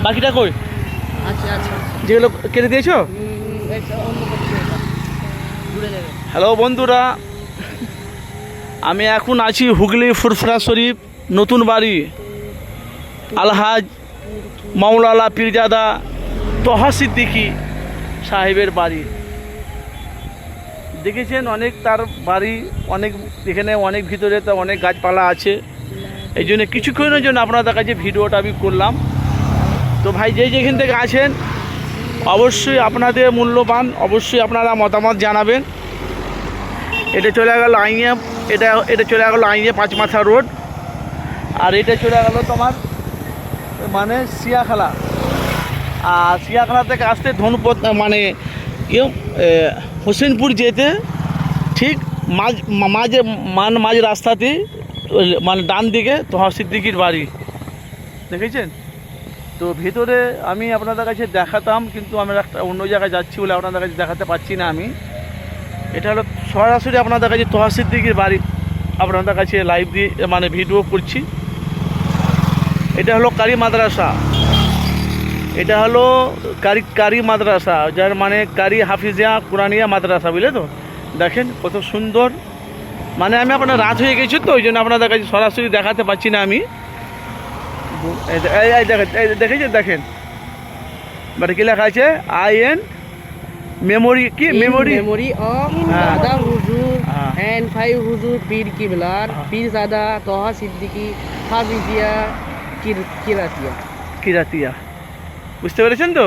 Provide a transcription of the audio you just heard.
বাকিটা কই? আচ্ছা আচ্ছা যেগুলো কেটে দিয়েছো? একটা অন্য কিছু এটা ঘুরে যাবে। হ্যালো বন্ধুরা, আমি এখন আছি হুগলি ফুরফুরা শরীফ নতুন বাড়ি আলহাজ মাওলানা পীরজাদা তহা সিদ্দিকী সাহেবের বাড়ি। দেখেছেন অনেক তার বাড়ি, অনেক এখানে অনেক ভিতরে তো অনেক গাছপালা আছে। এই জন্য কিছুক্ষণের জন্য আপনাদের কাছে ভিডিওটা আমি করলাম। তো ভাই যেখান থেকে আছেন অবশ্যই আপনাদের মূল্যবান অবশ্যই আপনারা মতামত জানাবেন। এটা চলে গেল আইনিয়া, এটা চলে গেল আইনিয়া 5 মাথা রোড। আর এটা চলে গেল তোমার মানে সিয়াখালা। আর সিয়াখালা থেকে আসতে ধনুপত মানে হোসেনপুর যেতে ঠিক মাঝ রাস্তাতে মানে ডান দিকে তহা সিদ্দিকীর বাড়ি। দেখেছেন? তো ভিতরে আমি আপনাদের কাছে দেখাতাম, কিন্তু আমি একটা অন্য জায়গায় যাচ্ছি বলে আপনাদের কাছে দেখাতে পারছি না। আমি এটা হলো সরাসরি আপনাদের কাছে তহা সিদ্দিকীর বাড়ি আপনাদের কাছে লাইভ দিয়ে মানে ভিডিও করছি। এটা হলো কারি মাদ্রাসা, এটা হলো কারি মাদ্রাসা, যার মানে কারি হাফিজিয়া কুরানিয়া মাদ্রাসা, বুঝলে তো? দেখেন কত সুন্দর। মানে আমি আপনার রাত হয়ে গেছি তো ওই জন্য আপনাদের কাছে সরাসরি দেখাতে পারছি না আমি। দেখেছেন? দেখেন মানে কি লেখা আছে, IN মেমোরি, কি মেমোরি মেমোরি অফ দাদা হুজুর এন্ড 5 হুজুর পীর কিবলার পীরজাদা তহা সিদ্দিকী হাফিজিয়া কিরাতিয়া। কিরাতিয়া। বুঝতে পেরেছেন তো?